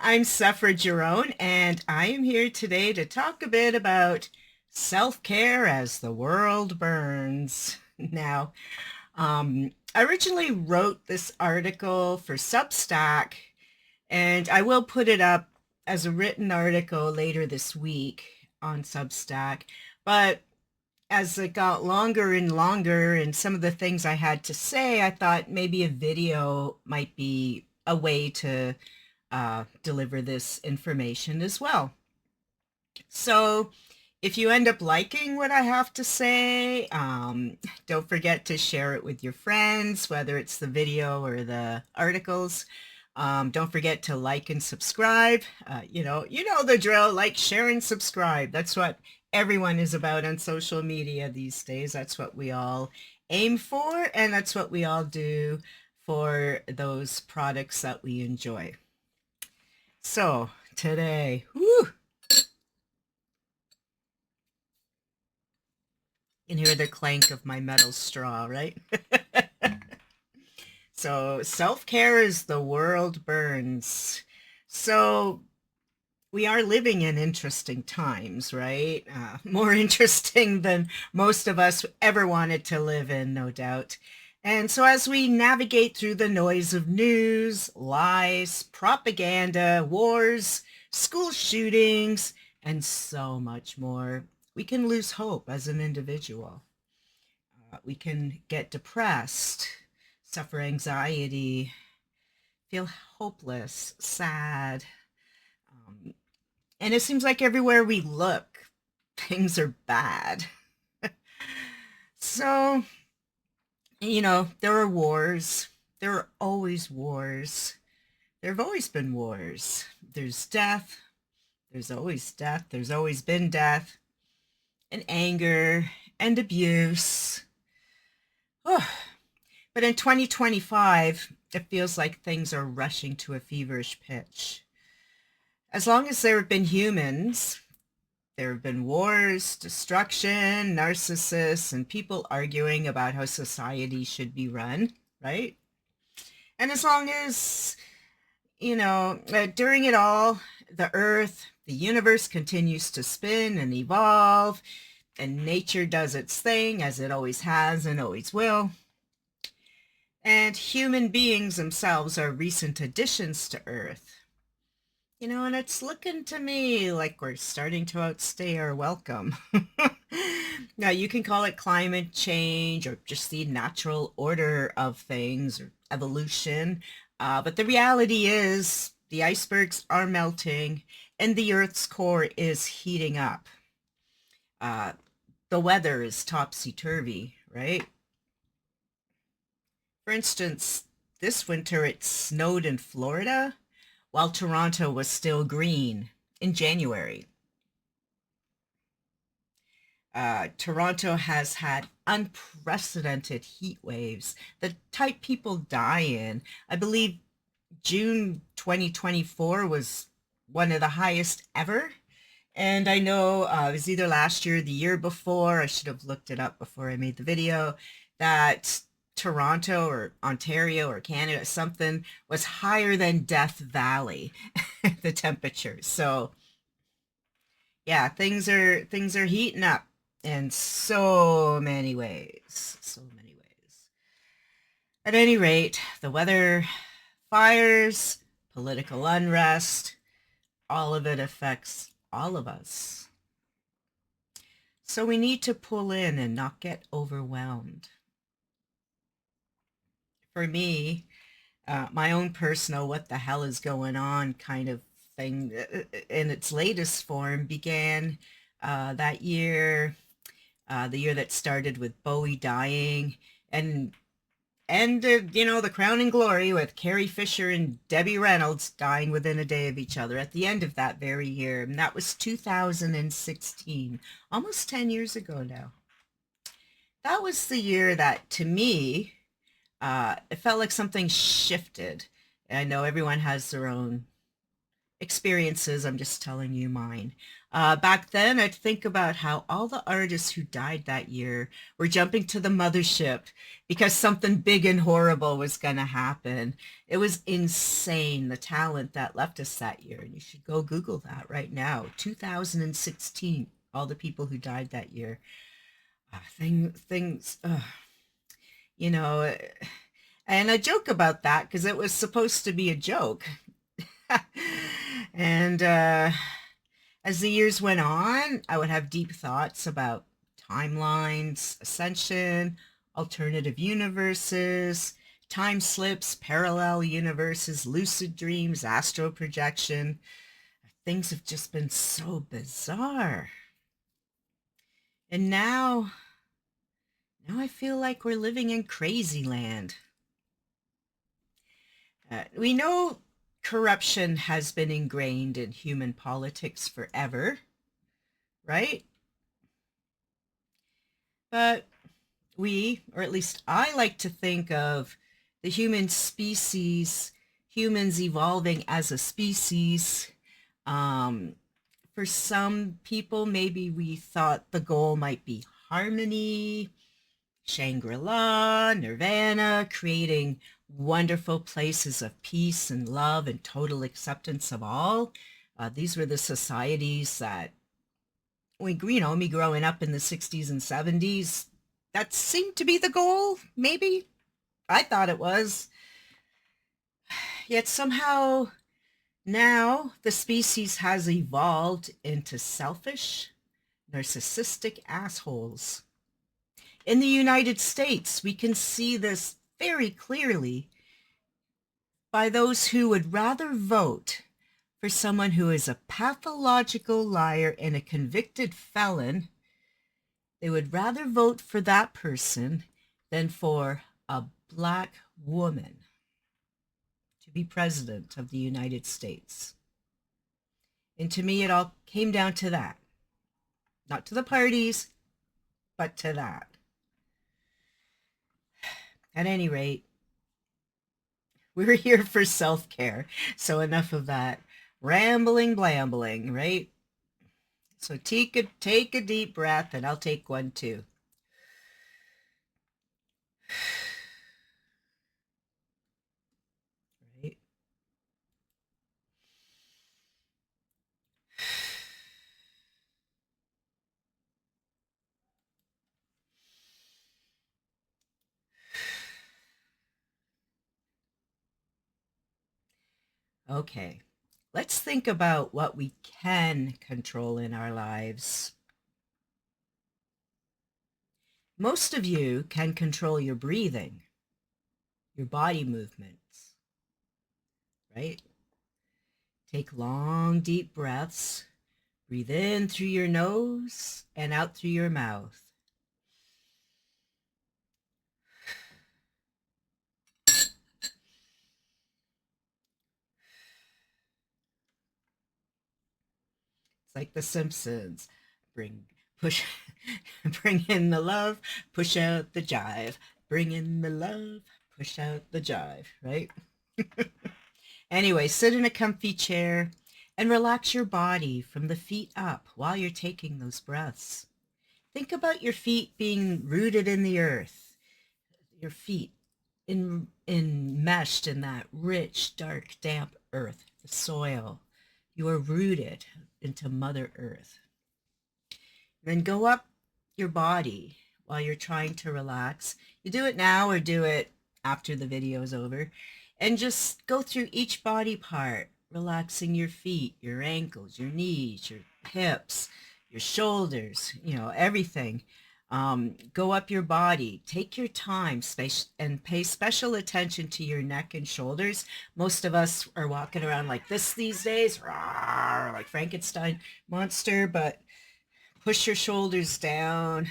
I'm Sefra Jerome, and I am here today to talk a bit about self-care as the world burns. Now, I originally wrote this article for Substack, and I will put it up as a written article later this week on Substack. But as it got longer and longer and some of the things I had to say, I thought maybe a video might be a way to deliver this information as well. So if you end up liking what I have to say, don't forget to share it with your friends, whether it's the video or the articles. Don't forget to like and subscribe. You know the drill, like, share, and subscribe. That's what everyone is about on social media these days. That's what we all aim for, and that's what we all do for those products that we enjoy. So today, whew, you can hear the clank of my metal straw, right? So self-care as the world burns. So we are living in interesting times, right? More interesting than most of us ever wanted to live in, no doubt. And so as we navigate through the noise of news, lies, propaganda, wars, school shootings, and so much more, we can lose hope as an individual. We can get depressed, suffer anxiety, feel hopeless, sad. And it seems like everywhere we look, things are bad. So, there are wars. There are always wars. There have always been wars. There's death. There's always death. There's always been death. And anger and abuse. Oh. But in 2025, it feels like things are rushing to a feverish pitch. As long as there have been humans, there have been wars, destruction, narcissists, and people arguing about how society should be run, right? And as long as, during it all, the earth, the universe continues to spin and evolve, and nature does its thing as it always has and always will. And human beings themselves are recent additions to Earth. And it's looking to me like we're starting to outstay our welcome. Now, you can call it climate change or just the natural order of things or evolution. But the reality is the icebergs are melting and the Earth's core is heating up. The weather is topsy-turvy, right? For instance, this winter it snowed in Florida while Toronto was still green in January. Toronto has had unprecedented heat waves, the type people die in. I believe June 2024 was one of the highest ever. And I know it was either last year or the year before, I should have looked it up before I made the video, that Toronto or Ontario or Canada, something was higher than Death Valley, the temperature. So yeah, things are heating up in so many ways, so many ways. At any rate, the weather, fires, political unrest, all of it affects all of us. So we need to pull in and not get overwhelmed. For me, my own personal what the hell is going on kind of thing in its latest form began that year, the year that started with Bowie dying and ended, the crowning glory with Carrie Fisher and Debbie Reynolds dying within a day of each other at the end of that very year. And that was 2016, almost 10 years ago now. That was the year that, to me, it felt like something shifted. And I know everyone has their own experiences. I'm just telling you mine. Back then, I'd think about how all the artists who died that year were jumping to the mothership because something big and horrible was going to happen. It was insane, the talent that left us that year. And you should go Google that right now. 2016, all the people who died that year. Things, you know, and I joke about that because it was supposed to be a joke. And as the years went on, I would have deep thoughts about timelines, ascension, alternative universes, time slips, parallel universes, lucid dreams, astral projection. Things have just been so bizarre. And now I feel like we're living in crazy land. We know corruption has been ingrained in human politics forever, right? But we, or at least I like to think of the human species, humans evolving as a species. For some people, maybe we thought the goal might be harmony, Shangri-La, Nirvana, creating wonderful places of peace and love and total acceptance of all. These were the societies that me growing up in the 60s and 70s, that seemed to be the goal, maybe. I thought it was. Yet somehow now the species has evolved into selfish, narcissistic assholes. In the United States, we can see this very clearly by those who would rather vote for someone who is a pathological liar and a convicted felon. They would rather vote for that person than for a black woman to be president of the United States. And to me, it all came down to that. Not to the parties, but to that. At any rate, we're here for self-care. So enough of that rambling, blambling, right? So take a deep breath, and I'll take one too. Right? Okay, let's think about what we can control in our lives. Most of you can control your breathing, your body movements, right? Take long, deep breaths. Breathe in through your nose and out through your mouth. It's like The Simpsons. Push, bring in the love, push out the jive. Bring in the love, push out the jive, right? Anyway, sit in a comfy chair and relax your body from the feet up while you're taking those breaths. Think about your feet being rooted in the earth, your feet enmeshed in that rich, dark, damp earth, the soil. You are rooted into Mother Earth. Then go up your body while you're trying to relax. You do it now or do it after the video is over. And just go through each body part, relaxing your feet, your ankles, your knees, your hips, your shoulders, everything. Go up your body. Take your time and pay special attention to your neck and shoulders. Most of us are walking around like this these days, like Frankenstein monster, but push your shoulders down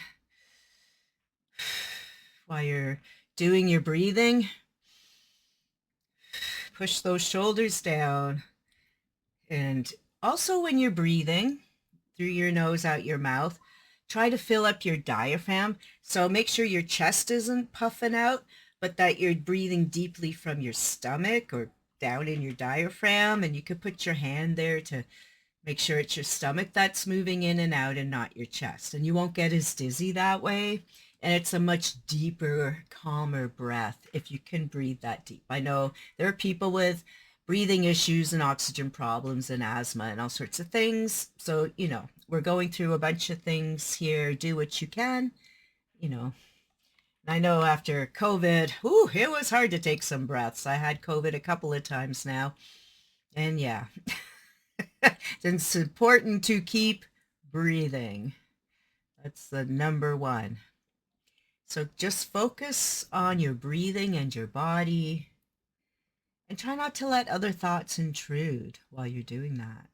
while you're doing your breathing. Push those shoulders down. And also when you're breathing through your nose, out your mouth, try to fill up your diaphragm. So make sure your chest isn't puffing out, but that you're breathing deeply from your stomach or down in your diaphragm, and you could put your hand there to make sure it's your stomach that's moving in and out and not your chest. And you won't get as dizzy that way. And it's a much deeper, calmer breath if you can breathe that deep. I know there are people with breathing issues and oxygen problems and asthma and all sorts of things. So, we're going through a bunch of things here. Do what you can, you know. I know after COVID, it was hard to take some breaths. I had COVID a couple of times now. And yeah, it's important to keep breathing. That's the number one. So just focus on your breathing and your body, and try not to let other thoughts intrude while you're doing that.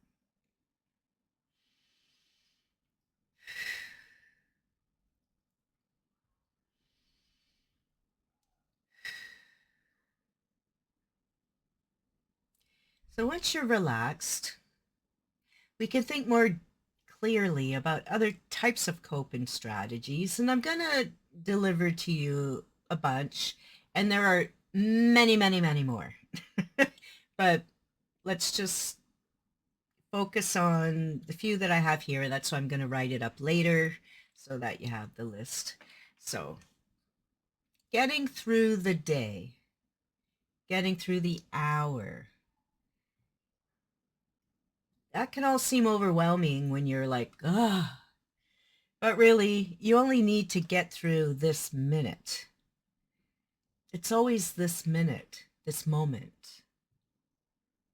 So once you're relaxed, we can think more clearly about other types of coping strategies, and I'm going to deliver to you a bunch, and there are many, many, many more. But let's just focus on the few that I have here. That's why I'm going to write it up later so that you have the list. So getting through the day, getting through the hour, that can all seem overwhelming when you're like, ugh. But really, you only need to get through this minute. It's always this minute, this moment.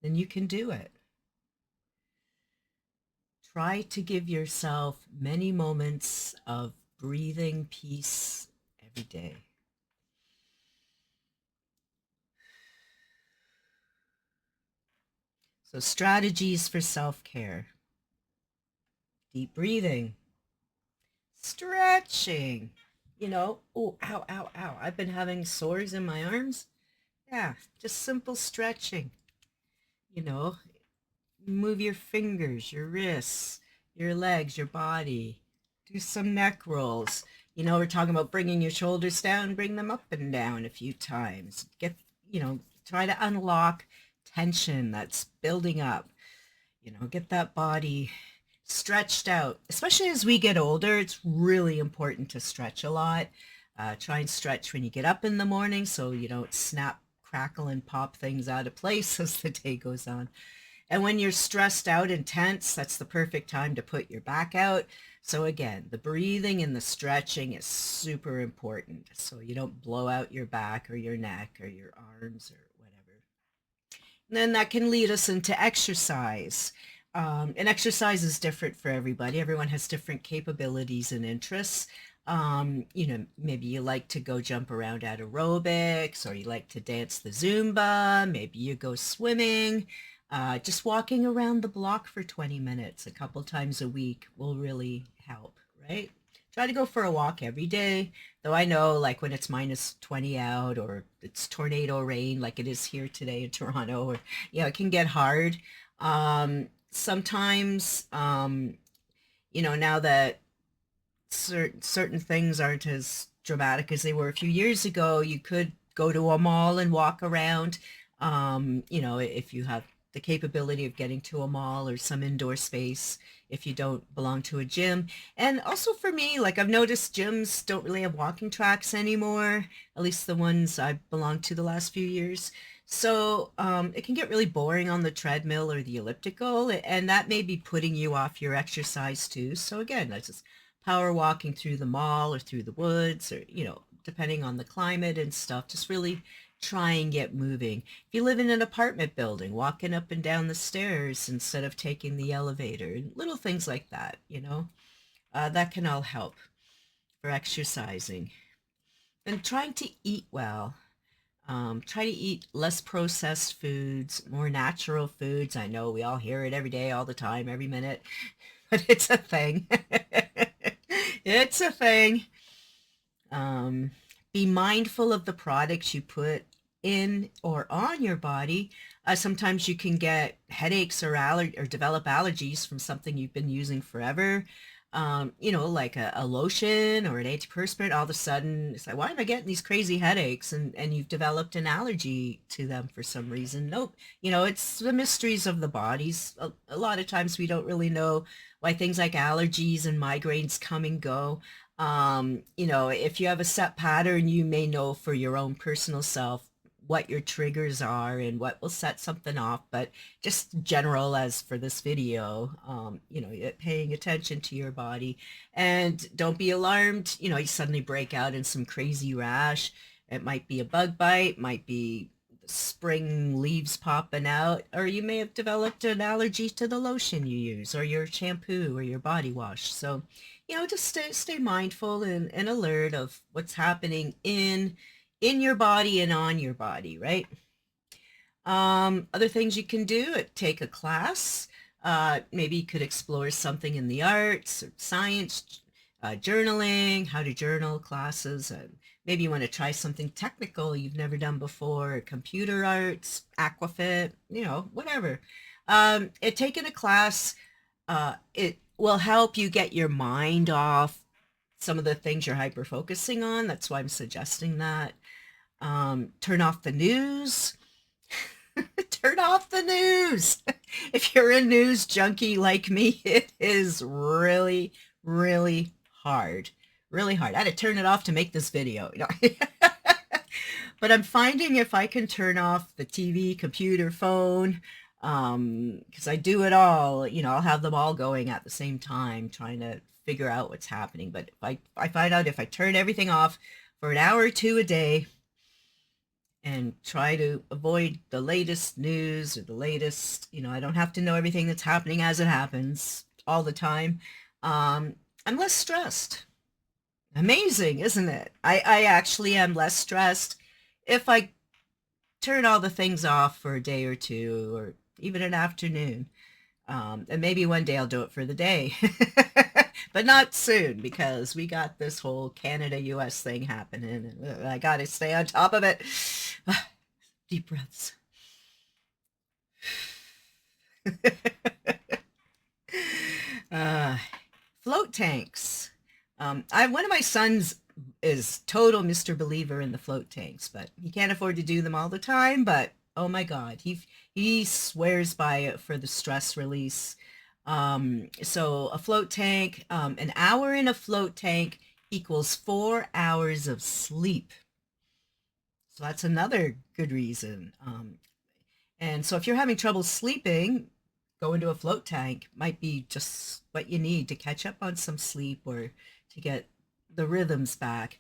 Then you can do it. Try to give yourself many moments of breathing peace every day. So strategies for self-care. Deep breathing. Stretching. Oh, ow, ow, ow. I've been having sores in my arms. Yeah, just simple stretching. Move your fingers, your wrists, your legs, your body. Do some neck rolls. We're talking about bringing your shoulders down, bring them up and down a few times. Try to unlock tension that's building up. Get that body stretched out. Especially as we get older, it's really important to stretch a lot. Try and stretch when you get up in the morning so you don't snap, crackle, and pop things out of place as the day goes on. And when you're stressed out and tense, that's the perfect time to put your back out. So again, the breathing and the stretching is super important so you don't blow out your back or your neck or your arms or whatever. And then that can lead us into exercise. And exercise is different for everybody. Everyone has different capabilities and interests. Maybe you like to go jump around at aerobics, or you like to dance the Zumba. Maybe you go swimming. Just walking around the block for 20 minutes a couple times a week will really help, right? Try to go for a walk every day, though I know like when it's minus 20 out or it's tornado rain like it is here today in Toronto, or, it can get hard. Sometimes, now that certain things aren't as dramatic as they were a few years ago, you could go to a mall and walk around. If you have the capability of getting to a mall or some indoor space, if you don't belong to a gym. And also for me, like I've noticed gyms don't really have walking tracks anymore, at least the ones I've belonged to the last few years. So it can get really boring on the treadmill or the elliptical, and that may be putting you off your exercise too. So again, that's just power walking through the mall or through the woods, or, depending on the climate and stuff, just really try and get moving. If you live in an apartment building, walking up and down the stairs instead of taking the elevator, little things like that, that can all help for exercising. And trying to eat well. Try to eat less processed foods, more natural foods. I know we all hear it every day, all the time, every minute, but it's a thing. It's a thing. Be mindful of the products you put in or on your body. Sometimes you can get headaches or develop allergies from something you've been using forever. like a lotion or an antiperspirant, all of a sudden it's like, why am I getting these crazy headaches? And you've developed an allergy to them for some reason. Nope. It's the mysteries of the bodies. A lot of times we don't really know why things like allergies and migraines come and go. If you have a set pattern, you may know for your own personal self what your triggers are and what will set something off, but just general as for this video, paying attention to your body, and don't be alarmed, you suddenly break out in some crazy rash. It might be a bug bite, might be spring leaves popping out, or you may have developed an allergy to the lotion you use or your shampoo or your body wash. So, just stay mindful and alert of what's happening in your body and on your body, right? Other things you can do, take a class. Maybe you could explore something in the arts or science, journaling, how to journal classes. Maybe you want to try something technical you've never done before, computer arts, aquafit, whatever. Taking a class, it will help you get your mind off some of the things you're hyper focusing on. That's why I'm suggesting that. Turn off the news. Turn off the news. If you're a news junkie like me, it is really, really hard. Really hard. I had to turn it off to make this video. But I'm finding if I can turn off the TV, computer, phone, because I do it all, I'll have them all going at the same time, trying to figure out what's happening. But if I find out if I turn everything off for an hour or two a day and try to avoid the latest news or the latest, I don't have to know everything that's happening as it happens all the time. I'm less stressed. Amazing, isn't it? I actually am less stressed if I turn all the things off for a day or two, or even an afternoon. And maybe one day I'll do it for the day. But not soon, because we got this whole Canada-US thing happening, and I got to stay on top of it. Deep breaths. Float tanks. One of my sons is total Mr. Believer in the float tanks, but he can't afford to do them all the time. But oh my God, he swears by it for the stress release. So a float tank, an hour in a float tank equals 4 hours of sleep. So that's another good reason. And so if you're having trouble sleeping, going to a float tank might be just what you need to catch up on some sleep or to get the rhythms back.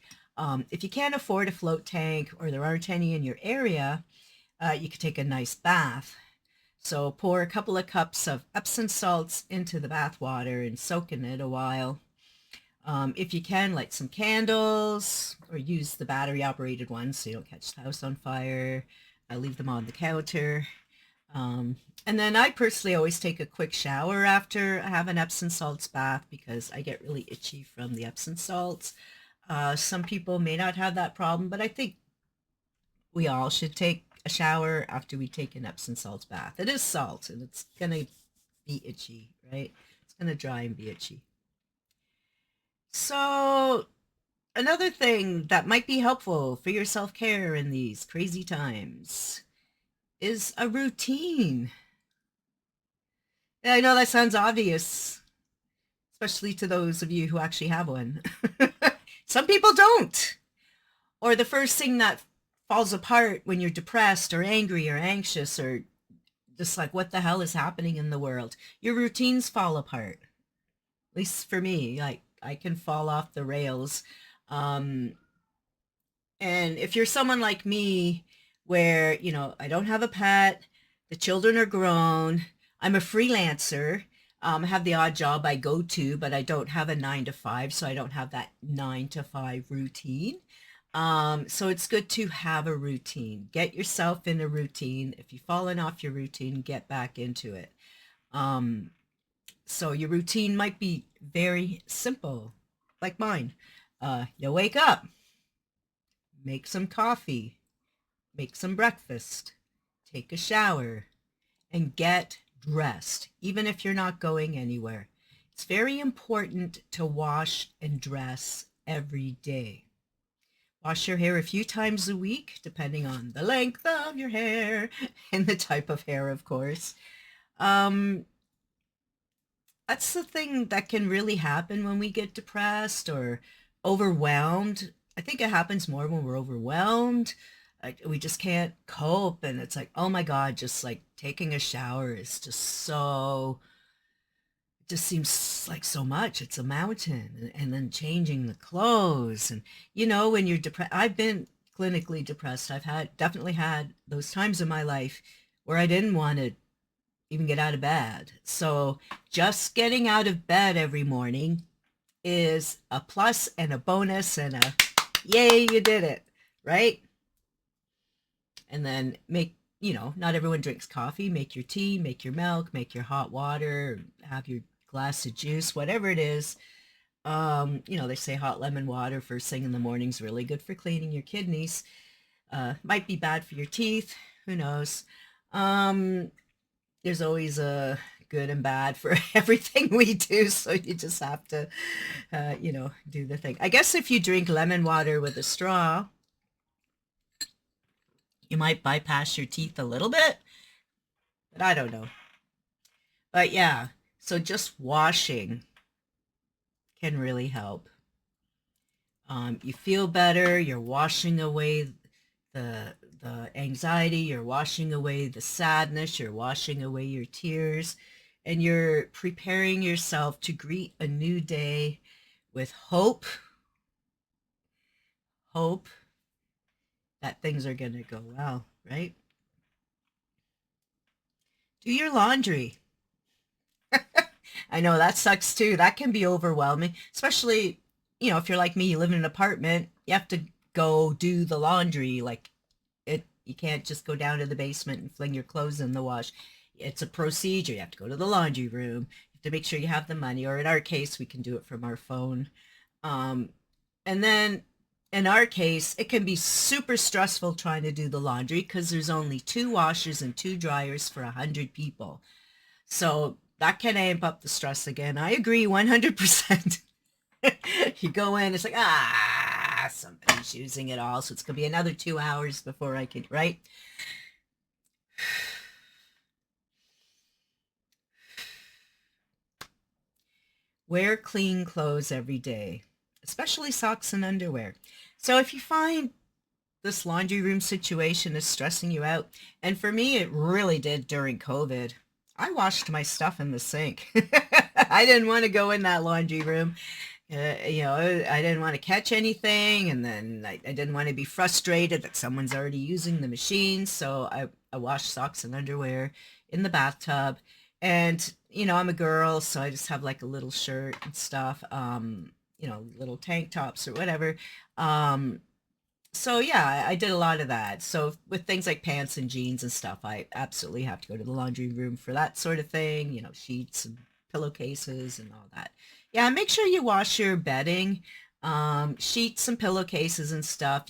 If you can't afford a float tank or there aren't any in your area, you could take a nice bath. So pour a couple of cups of Epsom salts into the bath water and soak in it a while. If you can, light some candles or use the battery operated ones so you don't catch the house on fire. Leave them on the counter. And then I personally always take a quick shower after I have an Epsom salts bath because I get really itchy from the Epsom salts. Some people may not have that problem, but I think we all should take a shower after we take an Epsom salts bath. It is salt and it's going to be itchy, right? It's going to dry and be itchy. So another thing that might be helpful for your self-care in these crazy times is a routine. I know that sounds obvious, especially to those of you who actually have one. Some people don't. Or the first thing that falls apart when you're depressed or angry or anxious or just like, what the hell is happening in the world? Your routines fall apart. At least for me, like I can fall off the rails. And if you're someone like me where, I don't have a pet, the children are grown, I'm a freelancer, I have the odd job I go to, but I don't have a 9 to 5, so I don't have that 9 to 5 routine. So it's good to have a routine. Get yourself in a routine. If you've fallen off your routine, get back into it. So your routine might be very simple, like mine. You wake up, make some coffee, make some breakfast, take a shower, and get dressed, even if you're not going anywhere. It's very important to wash and dress every day. Wash your hair a few times a week, depending on the length of your hair and the type of hair, of course. Um, that's the thing that can really happen when we get depressed or overwhelmed. I think it happens more when we're overwhelmed. Like we just can't cope, and it's like, oh my God, just like taking a shower is just so, it just seems like so much. It's a mountain, and then changing the clothes, and when you're depressed, I've been clinically depressed. I've had definitely had those times in my life where I didn't want to even get out of bed. So just getting out of bed every morning is a plus and a bonus and a yay, you did it, right? And then not everyone drinks coffee. Make your tea, make your milk, make your hot water, have your glass of juice, whatever it is. They say hot lemon water first thing in the morning is really good for cleaning your kidneys. Might be bad for your teeth. Who knows? There's always a good and bad for everything we do. So you just have to, do the thing. I guess if you drink lemon water with a straw, you might bypass your teeth a little bit, but I don't know. But yeah, so just washing can really help. You feel better. You're washing away the anxiety. You're washing away the sadness. You're washing away your tears, and you're preparing yourself to greet a new day with hope that things are going to go well, right? Do your laundry. I know that sucks too. That can be overwhelming, especially, if you're like me, you live in an apartment, you have to go do the laundry. Like you can't just go down to the basement and fling your clothes in the wash. It's a procedure. You have to go to the laundry room. You have to make sure you have the money, or in our case, we can do it from our phone. Um, and then in our case, it can be super stressful trying to do the laundry because there's only two washers and two dryers for 100 people. So that can amp up the stress again. I agree 100%. You go in, it's like, somebody's using it all. So it's going to be another 2 hours before I can, right? Wear clean clothes every day, especially socks and underwear. So if you find this laundry room situation is stressing you out, and for me, it really did during COVID. I washed my stuff in the sink. I didn't want to go in that laundry room. I didn't want to catch anything, and then I didn't want to be frustrated that someone's already using the machine. So I washed socks and underwear in the bathtub. And, I'm a girl, so I just have like a little shirt and stuff, little tank tops or whatever. So yeah, I did a lot of that. So with things like pants and jeans and stuff, I absolutely have to go to the laundry room for that sort of thing, sheets and pillowcases and all that. Yeah, make sure you wash your bedding, sheets and pillowcases and stuff.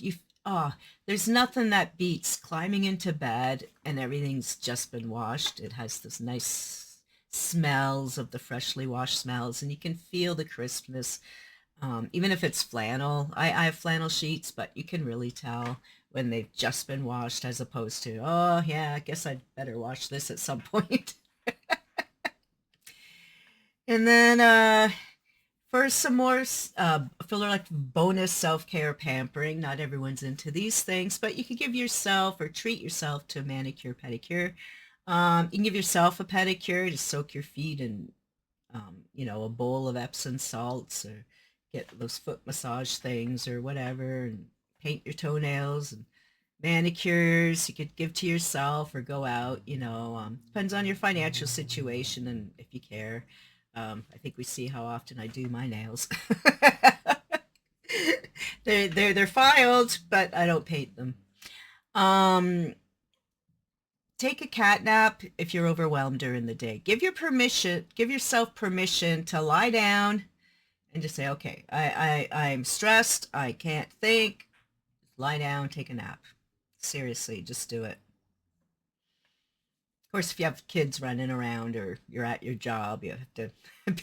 There's nothing that beats climbing into bed and everything's just been washed. It has this nice smells of the freshly washed smells, and you can feel the crispness. Even if it's flannel, I have flannel sheets, but you can really tell when they've just been washed as opposed to, oh yeah, I guess I'd better wash this at some point. And then for some more filler like bonus self-care pampering, not everyone's into these things, but you could give yourself or treat yourself to a manicure, pedicure. You can give yourself a pedicure to soak your feet in, a bowl of Epsom salts, or get those foot massage things or whatever, and paint your toenails, and manicures you could give to yourself or go out, depends on your financial situation and if you care. I think we see how often I do my nails. They're filed, but I don't paint them. Take a cat nap if you're overwhelmed during the day. Give yourself permission to lie down and just say, okay, I'm stressed. I can't think. Lie down, take a nap. Seriously, just do it. Of course, if you have kids running around or you're at your job, you have to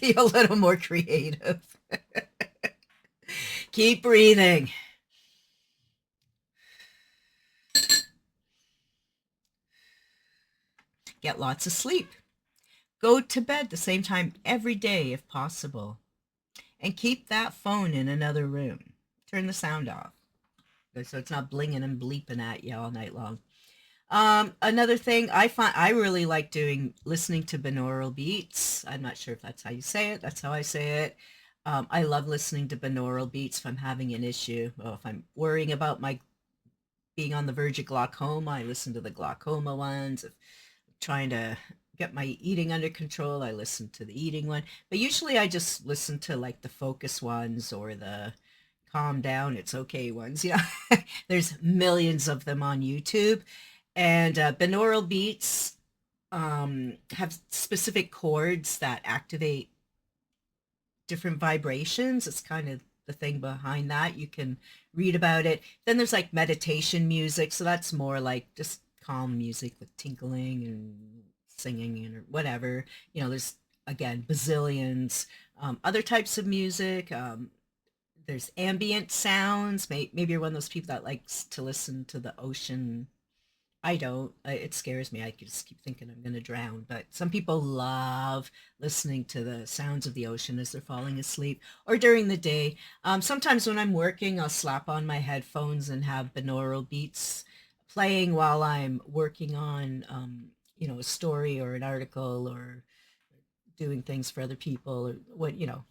be a little more creative. Keep breathing. Get lots of sleep. Go to bed the same time every day if possible. And keep that phone in another room. Turn the sound off so it's not blinging and bleeping at you all night long. Another thing I really like doing, listening to binaural beats. I'm not sure if that's how you say it. That's how I say it. I love listening to binaural beats if I'm having an issue. Well, if I'm worrying about my being on the verge of glaucoma, I listen to the glaucoma ones. If I'm trying to get my eating under control, I listen to the eating one. But usually I just listen to like the focus ones or the calm down, it's okay ones. You know, there's millions of them on YouTube. And binaural beats have specific chords that activate different vibrations. It's kind of the thing behind that. You can read about it. Then there's like meditation music. So that's more like just calm music with tinkling and singing and whatever. You know, there's again bazillions. Other types of music. There's ambient sounds. Maybe you're one of those people that likes to listen to the ocean. I don't. It scares me. I just keep thinking I'm going to drown. But some people love listening to the sounds of the ocean as they're falling asleep or during the day. Sometimes when I'm working, I'll slap on my headphones and have binaural beats playing while I'm working on, you know, a story or an article or doing things for other people or what, you know,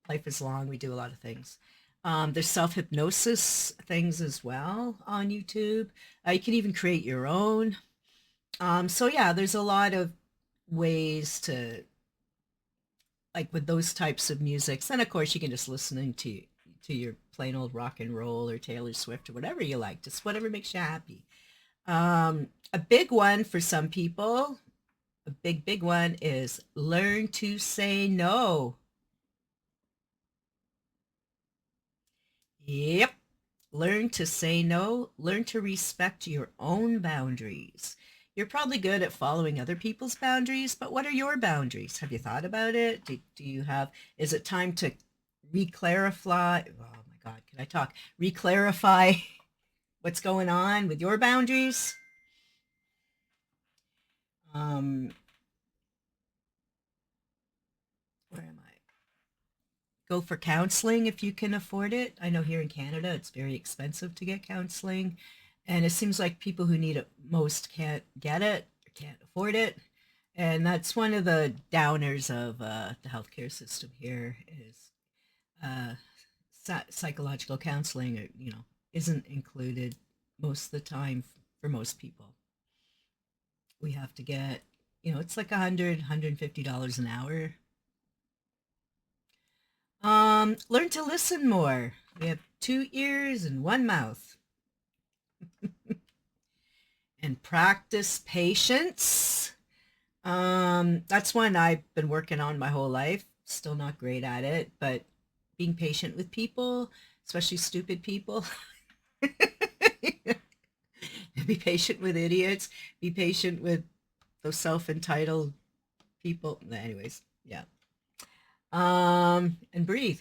life is long. We do a lot of things. There's self-hypnosis things as well on YouTube. You can even create your own. So yeah, there's a lot of ways to, like with those types of musics. And of course you can just listen to your plain old rock and roll or Taylor Swift or whatever you like, just whatever makes you happy. A big one for some people, a big one is learn to say no. Yep. Learn to say no. Learn to respect your own boundaries. You're probably good at following other people's boundaries, but what are your boundaries? Have you thought about it? Do you have, is it time to reclarify? Oh my God, can I talk? Reclarify what's going on with your boundaries? Where am I? Go for counseling if you can afford it. I know here in Canada it's very expensive to get counseling, and it seems like people who need it most can't get it or can't afford it. And that's one of the downers of the healthcare system here is uh, psychological counseling, you know, isn't included most of the time for most people. We have to get, you know, it's like $150 an hour. Learn to listen more. We have 2 ears and 1 mouth. And practice patience. That's one I've been working on my whole life. Still not great at it, but being patient with people, especially stupid people. Be patient with idiots. Be patient with those self-entitled people. Anyways, yeah. And breathe.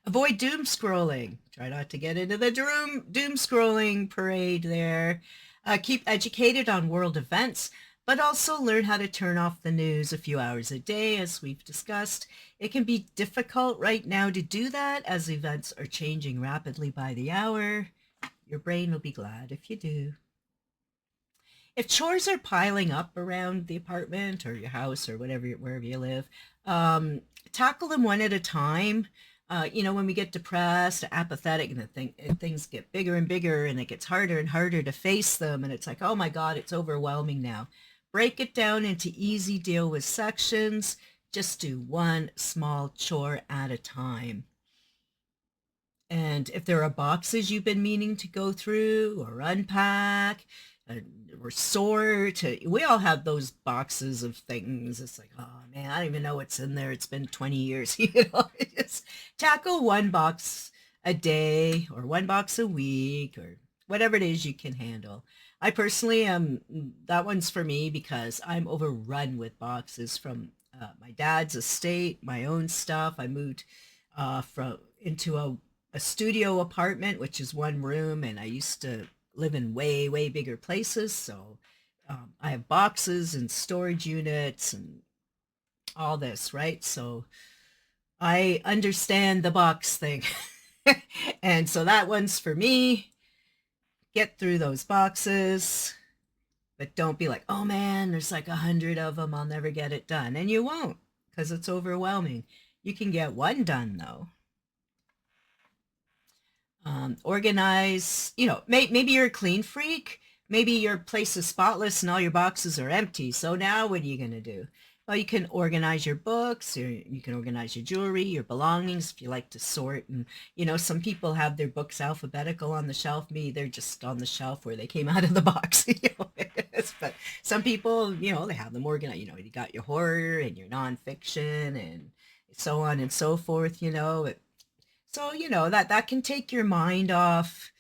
Avoid doom scrolling. Try not to get into the doom scrolling parade there. Keep educated on world events, but also learn how to turn off the news a few hours a day, as we've discussed. It can be difficult right now to do that as events are changing rapidly by the hour. Your brain will be glad if you do. If chores are piling up around the apartment or your house or whatever, wherever you live, tackle them one at a time. You know, when we get depressed, apathetic, and things get bigger and bigger, and it gets harder and harder to face them, and it's like, oh my God, it's overwhelming now. Break it down into easy deal with sections. Just do one small chore at a time. And if there are boxes you've been meaning to go through or unpack or sort, we all have those boxes of things. It's like, oh man, I don't even know what's in there. It's been 20 years. You know, just tackle one box a day or one box a week or whatever it is you can handle. I personally am, that one's for me because I'm overrun with boxes from my dad's estate, my own stuff. I moved from into a studio apartment, which is one room, and I used to live in way, way bigger places. So I have boxes and storage units and all this, right? So I understand the box thing. And so that one's for me. Get through those boxes, but don't be like, oh man, there's like 100 of them. I'll never get it done. And you won't because it's overwhelming. You can get one done though. Organize, maybe you're a clean freak. Maybe your place is spotless and all your boxes are empty. So now what are you going to do? Well, you can organize your books, or you can organize your jewelry, your belongings if you like to sort. And, some people have their books alphabetical on the shelf. Me, they're just on the shelf where they came out of the box. But some people, they have them organized. You got your horror and your nonfiction and so on and so forth, So, that can take your mind off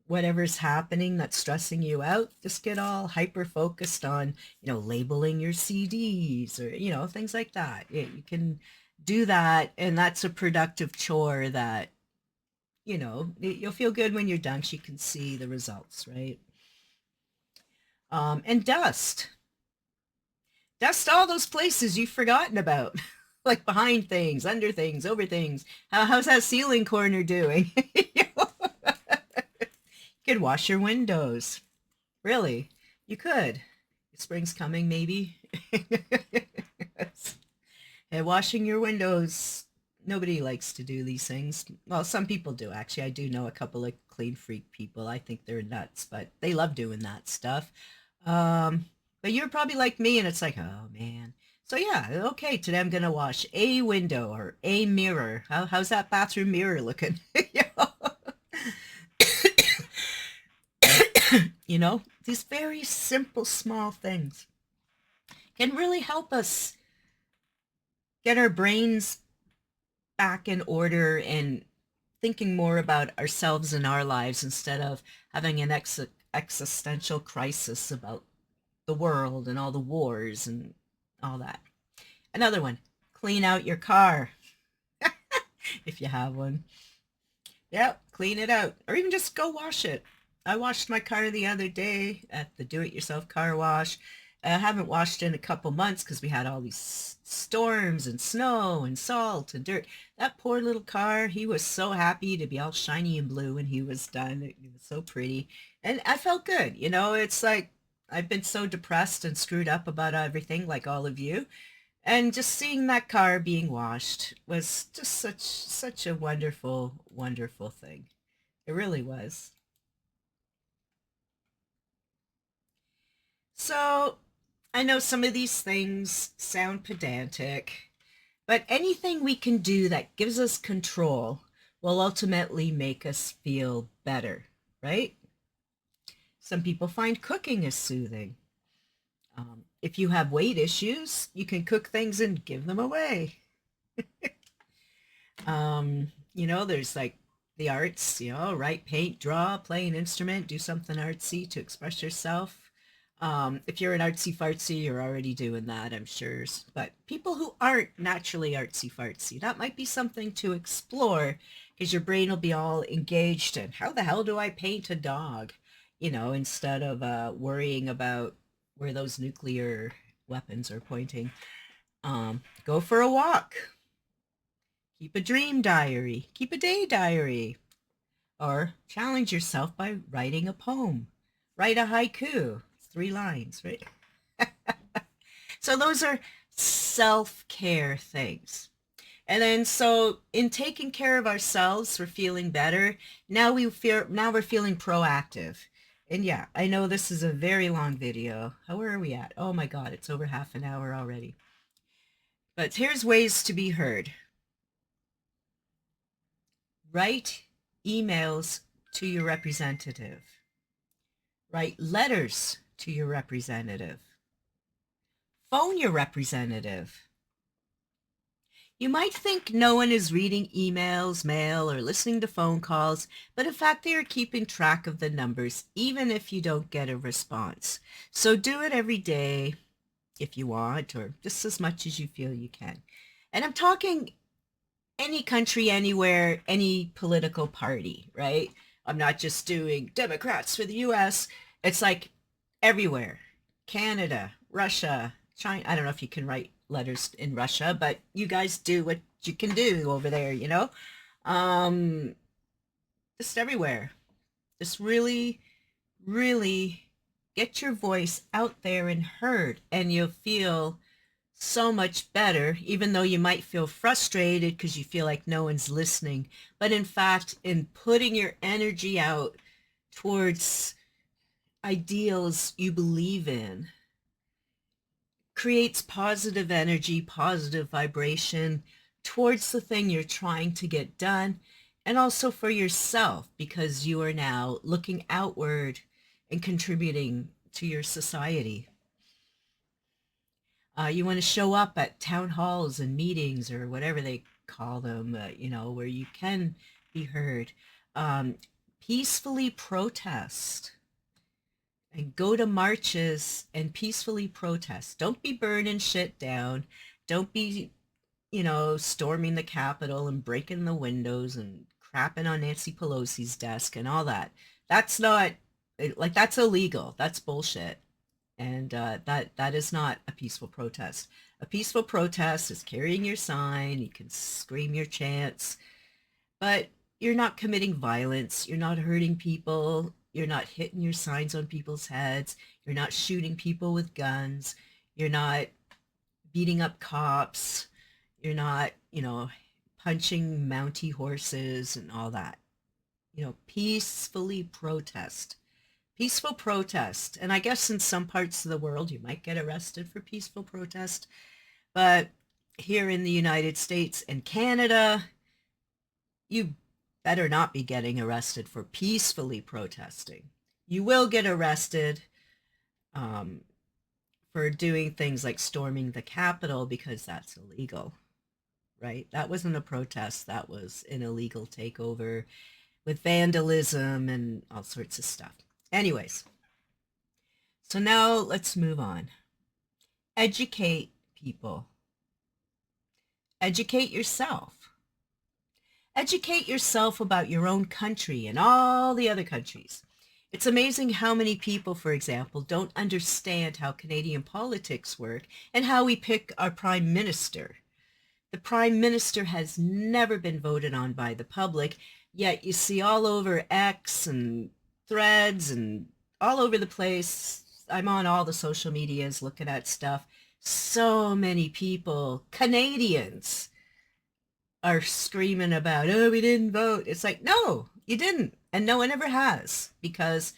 whatever's happening that's stressing you out. Just get all hyper focused on, labeling your CDs or, things like that. You can do that, and that's a productive chore that, you'll feel good when you're done. So you can see the results, right? And dust. Dust all those places you've forgotten about. Like behind things, under things, over things. How's that ceiling corner doing? You could wash your windows. Really, you could. Spring's coming, maybe. And washing your windows, nobody likes to do these things. Well, some people do, actually. I do know a couple of clean freak people. I think they're nuts, but they love doing that stuff. But you're probably like me, and it's like, oh, man. So yeah, okay, today I'm going to wash a window or a mirror. How's that bathroom mirror looking? These very simple, small things can really help us get our brains back in order and thinking more about ourselves and our lives instead of having an existential crisis about the world and all the wars and all that. Another one, clean out your car if you have one. Yep, clean it out. Or even just go wash it. I washed my car the other day at the do-it-yourself car wash. I haven't washed in a couple months because we had all these storms and snow and salt and dirt. That poor little car, he was so happy to be all shiny and blue when he was done. It was so pretty. And I felt good. It's like I've been so depressed and screwed up about everything like all of you. And just seeing that car being washed was just such a wonderful, wonderful thing. It really was. So I know some of these things sound pedantic, but anything we can do that gives us control will ultimately make us feel better, right? Some people find cooking is soothing. If you have weight issues, you can cook things and give them away. There's like the arts, write, paint, draw, play an instrument, do something artsy to express yourself. If you're an artsy fartsy, you're already doing that, I'm sure. But people who aren't naturally artsy fartsy, that might be something to explore because your brain will be all engaged in how the hell do I paint a dog? Instead of worrying about where those nuclear weapons are pointing. Go for a walk. Keep a dream diary. Keep a day diary. Or challenge yourself by writing a poem. Write a haiku. It's 3 lines, right? So those are self-care things. And then so in taking care of ourselves, we're feeling better. Now we're feeling proactive. And yeah, I know this is a very long video. Where are we at? Oh my God, it's over half an hour already. But here's ways to be heard. Write emails to your representative. Write letters to your representative. Phone your representative. You might think no one is reading emails, mail, or listening to phone calls, but in fact they are keeping track of the numbers, even if you don't get a response. So do it every day if you want, or just as much as you feel you can. And I'm talking any country, anywhere, any political party, right? I'm not just doing Democrats for the US. It's like everywhere. Canada, Russia, China. I don't know if you can write letters in Russia, but you guys do what you can do over there, you know? Um, just everywhere. Just really, really get your voice out there and heard, and you'll feel so much better, even though you might feel frustrated because you feel like no one's listening. But in fact, in putting your energy out towards ideals you believe in, creates positive energy, positive vibration towards the thing you're trying to get done, and also for yourself, because you are now looking outward and contributing to your society. You want to show up at town halls and meetings or whatever they call them, where you can be heard. Um, Peacefully protest and go to marches and peacefully protest. Don't be burning shit down. Don't be, storming the Capitol and breaking the windows and crapping on Nancy Pelosi's desk and all that. That's not, like, that's illegal. That's bullshit. And that is not a peaceful protest. A peaceful protest is carrying your sign. You can scream your chants, but you're not committing violence. You're not hurting people. You're not hitting your signs on people's heads. You're not shooting people with guns. You're not beating up cops. You're not, punching Mountie horses and all that. Peacefully protest. Peaceful protest. And I guess in some parts of the world you might get arrested for peaceful protest. But here in the United States and Canada, you better not be getting arrested for peacefully protesting. You will get arrested for doing things like storming the Capitol because that's illegal, right? That wasn't a protest. That was an illegal takeover with vandalism and all sorts of stuff. Anyways, so now let's move on. Educate people. Educate yourself. Educate yourself about your own country and all the other countries. It's amazing how many people, for example, don't understand how Canadian politics work and how we pick our prime minister. The prime minister has never been voted on by the public, yet you see all over X and Threads and all over the place. I'm on all the social medias looking at stuff. So many people, Canadians, are screaming about, oh, we didn't vote. It's like, no, you didn't. And no one ever has, because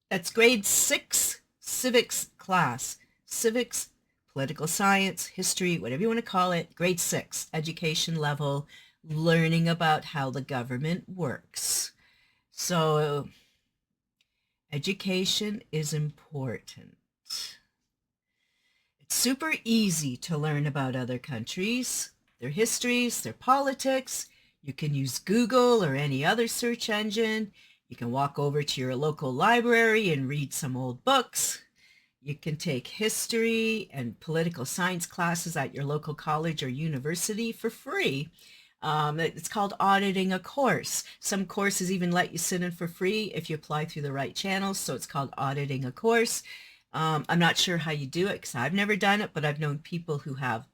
that's grade 6 civics class. Civics, political science, history, whatever you want to call it, grade 6, education level, learning about how the government works. So education is important. It's super easy to learn about other countries, their histories, their politics. You can use Google or any other search engine. You can walk over to your local library and read some old books. You can take history and political science classes at your local college or university for free. It's called auditing a course. Some courses even let you sit in for free if you apply through the right channels, so it's called auditing a course. I'm not sure how you do it because I've never done it, but I've known people who have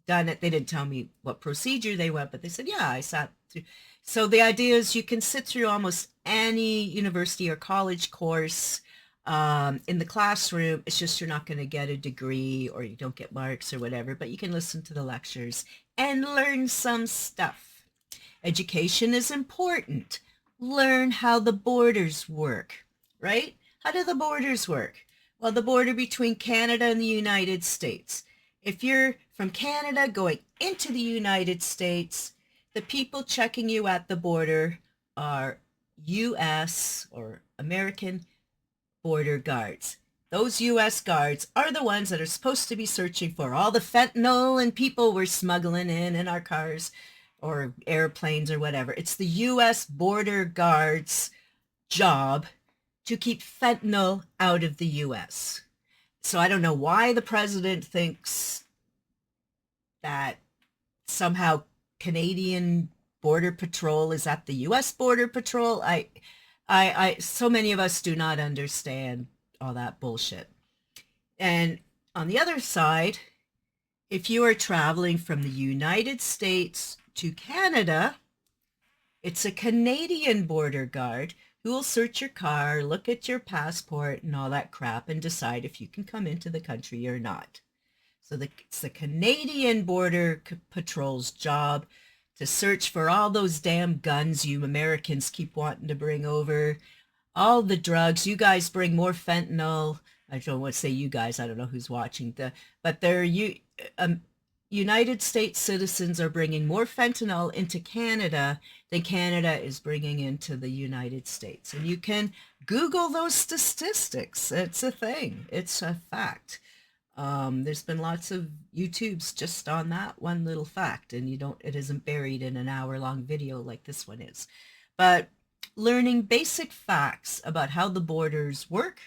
done it. They didn't tell me what procedure they went, but they said, yeah, I sat through. So the idea is you can sit through almost any university or college course in the classroom. It's just you're not going to get a degree or you don't get marks or whatever, but you can listen to the lectures and learn some stuff. Education is important. Learn how the borders work, right? How do the borders work? Well, the border between Canada and the United States. If you're from Canada going into the United States, the people checking you at the border are U.S. or American border guards. those U.S. guards are the ones that are supposed to be searching for all the fentanyl and people we're smuggling in our cars or airplanes or whatever. It's the U.S. border guards' job to keep fentanyl out of the U.S. So I don't know why the president thinks that somehow Canadian Border Patrol is at the U.S. Border Patrol. So many of us do not understand all that bullshit. And on the other side, if you are traveling from the United States to Canada, it's a Canadian border guard who will search your car, look at your passport and all that crap and decide if you can come into the country or not. So it's the Canadian Border Patrol's job to search for all those damn guns you Americans keep wanting to bring over, all the drugs. You guys bring more fentanyl. I don't want to say you guys. I don't know who's watching but United States citizens are bringing more fentanyl into Canada than Canada is bringing into the United States. And you can Google those statistics. It's a thing. It's a fact. There's been lots of YouTubes just on that one little fact, and it isn't buried in an hour-long video like this one is. But learning basic facts about how the borders work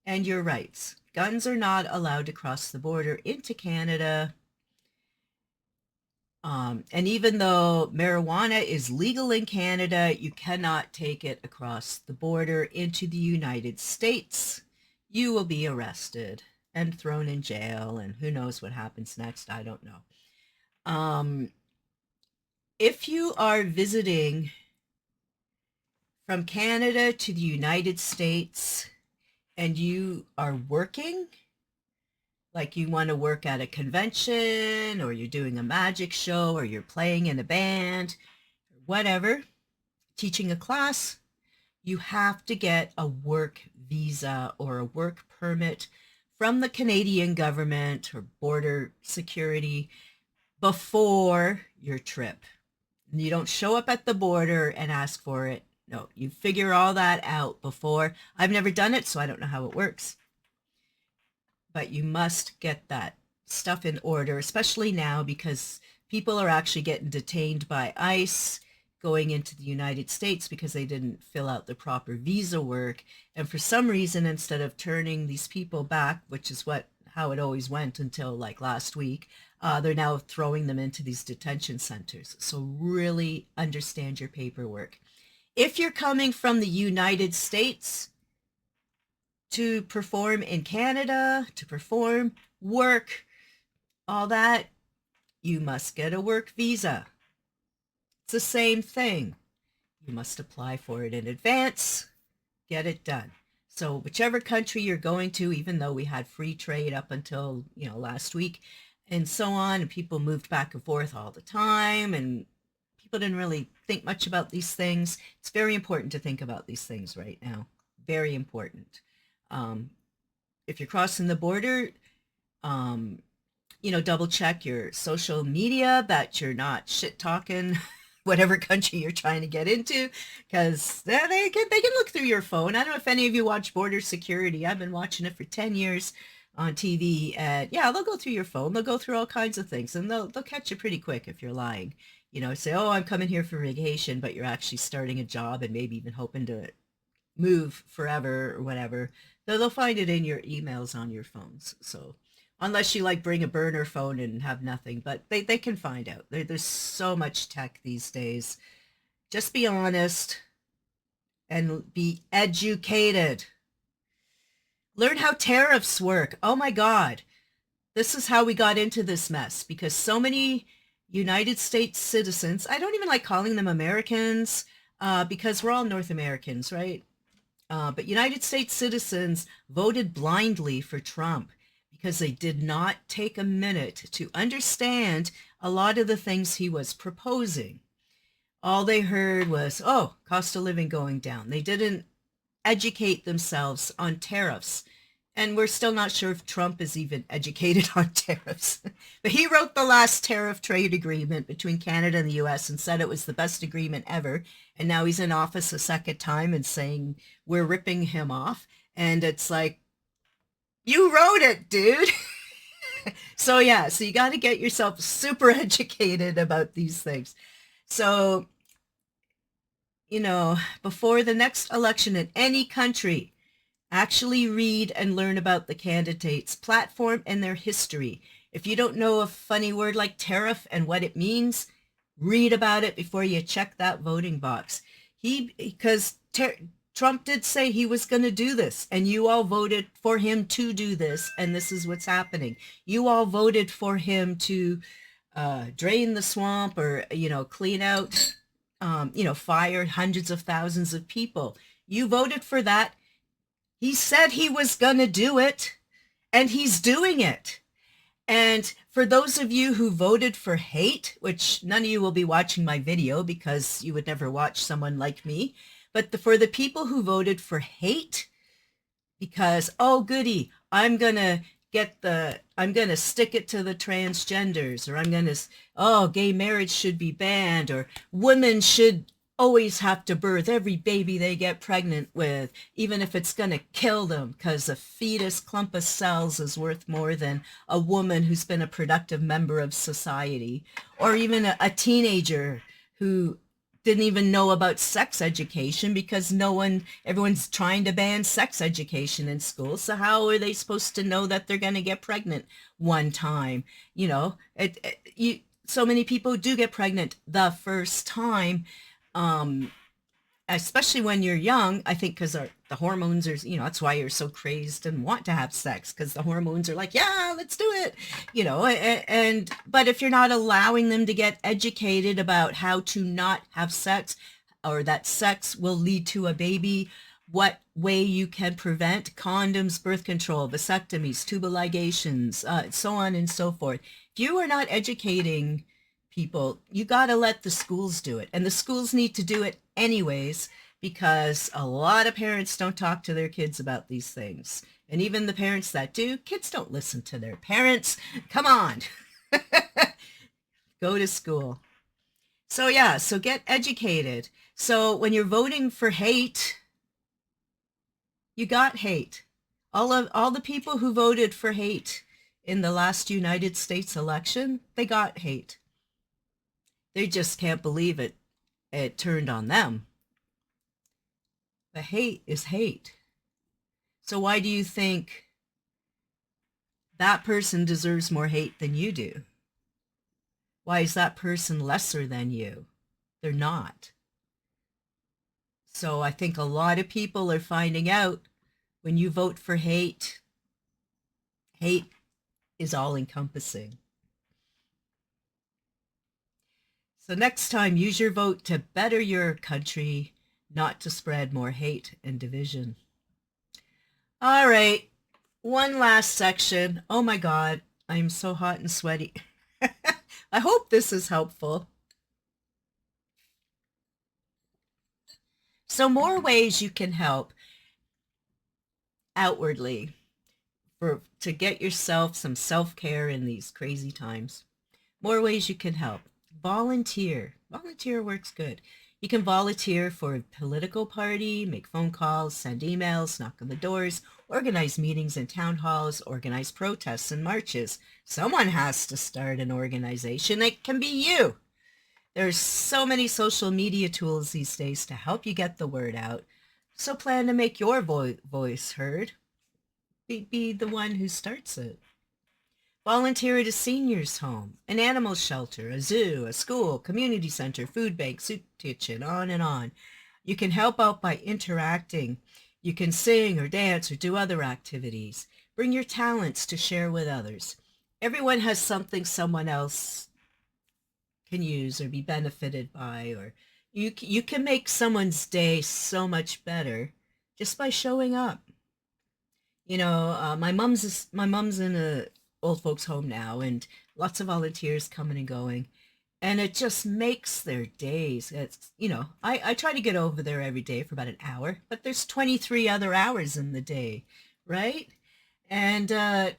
and your rights. Guns are not allowed to cross the border into Canada. And even though marijuana is legal in Canada, you cannot take it across the border into the United States. You will be arrested and thrown in jail, and who knows what happens next. I don't know. If you are visiting from Canada to the United States and you are working, like you want to work at a convention or you're doing a magic show or you're playing in a band, or whatever, teaching a class, you have to get a work visa or a work permit from the Canadian government or border security before your trip. You don't show up at the border and ask for it. No, you figure all that out before. I've never done it, so I don't know how it works. But you must get that stuff in order, especially now because people are actually getting detained by ICE going into the United States because they didn't fill out the proper visa work. And for some reason, instead of turning these people back, which is how it always went until like last week, they're now throwing them into these detention centers. So really understand your paperwork. If you're coming from the United States to perform in Canada, to perform work, all that, you must get a work visa. It's the same thing. You must apply for it in advance, get it done. So whichever country you're going to, even though we had free trade up until, last week and so on, and people moved back and forth all the time, and people didn't really think much about these things. It's very important to think about these things right now. Very important. If you're crossing the border, double check your social media that you're not shit talking whatever country you're trying to get into, because they can look through your phone. I don't know if any of you watch Border Security. I've been watching it for 10 years on TV, and yeah, they'll go through your phone. They'll go through all kinds of things, and they'll catch you pretty quick if you're lying. Say, oh, I'm coming here for vacation, but you're actually starting a job and maybe even hoping to move forever or whatever. They'll find it in your emails on your phones. So unless you bring a burner phone and have nothing, but they can find out. There's so much tech these days. Just be honest and be educated. Learn how tariffs work. Oh my God. This is how we got into this mess, because so many United States citizens, I don't even like calling them Americans, because we're all North Americans, right? But United States citizens voted blindly for Trump because they did not take a minute to understand a lot of the things he was proposing. All they heard was, oh, cost of living going down. They didn't educate themselves on tariffs. And we're still not sure if Trump is even educated on tariffs. But he wrote the last tariff trade agreement between Canada and the US and said it was the best agreement ever. And now he's in office a second time and saying we're ripping him off. And it's like, you wrote it, dude. So yeah, so you got to get yourself super educated about these things. So, before the next election in any country, actually read and learn about the candidates' platform and their history. If you don't know a funny word like tariff and what it means, read about it before you check that voting box. Because Trump did say he was going to do this, and you all voted for him to do this, and this is what's happening. You all voted for him to drain the swamp, or, clean out, fire hundreds of thousands of people. You voted for that. He said he was going to do it, and he's doing it. And for those of you who voted for hate, which none of you will be watching my video because you would never watch someone like me, but for the people who voted for hate, because, oh, goody, I'm going to stick it to the transgenders, or gay marriage should be banned, or women should always have to birth every baby they get pregnant with, even if it's going to kill them, because a fetus clump of cells is worth more than a woman who's been a productive member of society, or even a teenager who didn't even know about sex education, because everyone's trying to ban sex education in school. So how are they supposed to know that they're going to get pregnant one time? So many people do get pregnant the first time, especially when you're young, I think, because the hormones are, that's why you're so crazed and want to have sex, because the hormones are like, yeah, let's do it, but if you're not allowing them to get educated about how to not have sex, or that sex will lead to a baby, what way you can prevent condoms, birth control, vasectomies, tubal ligations, so on and so forth. If you are not educating people, you got to let the schools do it. And the schools need to do it anyways, because a lot of parents don't talk to their kids about these things. And even the parents that do, kids don't listen to their parents. Come on. Go to school. So yeah, so get educated. So when you're voting for hate, you got hate. All the people who voted for hate in the last United States election, they got hate. They just can't believe it turned on them. But hate is hate. So why do you think that person deserves more hate than you do? Why is that person lesser than you? They're not. So I think a lot of people are finding out, when you vote for hate, hate is all encompassing. So next time, use your vote to better your country, not to spread more hate and division. All right, one last section. Oh my God, I'm so hot and sweaty. I hope this is helpful. So more ways you can help outwardly to get yourself some self-care in these crazy times. More ways you can help. Volunteer. Volunteer works good. You can volunteer for a political party, make phone calls, send emails, knock on the doors, organize meetings in town halls, organize protests and marches. Someone has to start an organization. It can be you. There's so many social media tools these days to help you get the word out. So plan to make your voice heard. Be the one who starts it. Volunteer at a senior's home, an animal shelter, a zoo, a school, community center, food bank, soup kitchen, on and on. You can help out by interacting. You can sing or dance or do other activities. Bring your talents to share with others. Everyone has something someone else can use or be benefited by, or you can make someone's day so much better just by showing up. My mom's in a old folks home now, and lots of volunteers coming and going, and it just makes their days. I try to get over there every day for about an hour, but there's 23 other hours in the day, right? And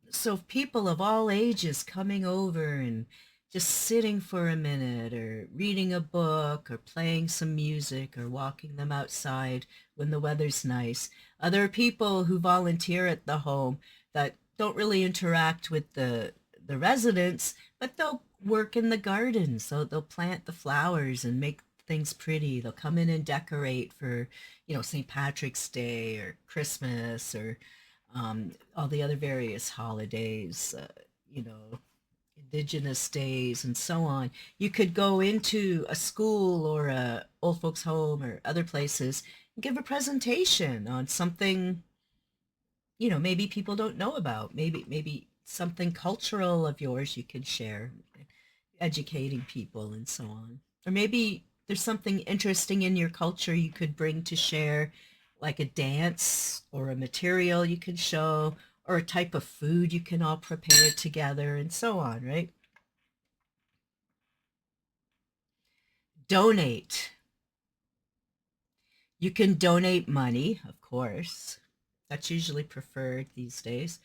so people of all ages coming over and just sitting for a minute or reading a book or playing some music or walking them outside when the weather's nice. Other people who volunteer at the home that don't really interact with the residents, but they'll work in the garden. So they'll plant the flowers and make things pretty. They'll come in and decorate for, St. Patrick's Day or Christmas or all the other various holidays, Indigenous days and so on. You could go into a school or a old folks home or other places and give a presentation on something, maybe people don't know about. Maybe something cultural of yours you can share, educating people and so on. Or maybe there's something interesting in your culture you could bring to share, like a dance or a material you can show or a type of food you can all prepare together and so on, right? Donate. You can donate money, of course. That's usually preferred these days.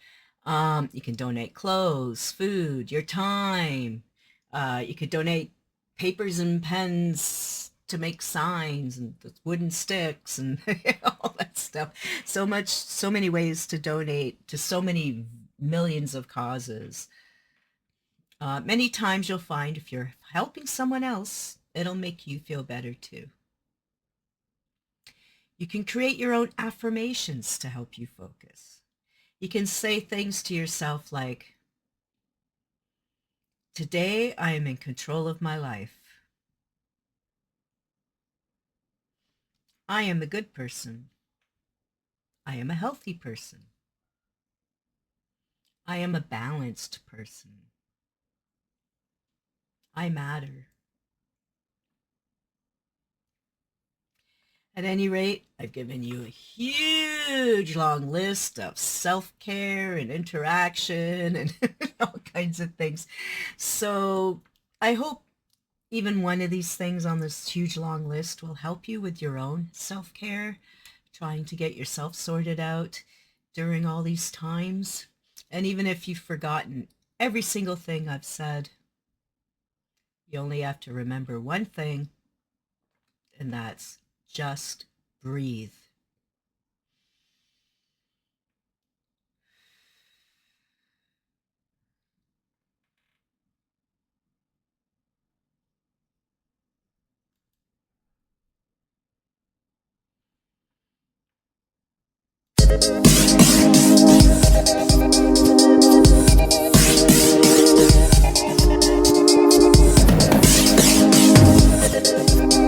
You can donate clothes, food, your time. You could donate papers and pens to make signs and wooden sticks and all that stuff. So many ways to donate to so many millions of causes. Many times you'll find if you're helping someone else, it'll make you feel better too. You can create your own affirmations to help you focus. You can say things to yourself like, today I am in control of my life. I am a good person. I am a healthy person. I am a balanced person. I matter. At any rate, I've given you a huge long list of self-care and interaction and all kinds of things. So I hope even one of these things on this huge long list will help you with your own self-care, trying to get yourself sorted out during all these times. And even if you've forgotten every single thing I've said, you only have to remember one thing, and that's just breathe.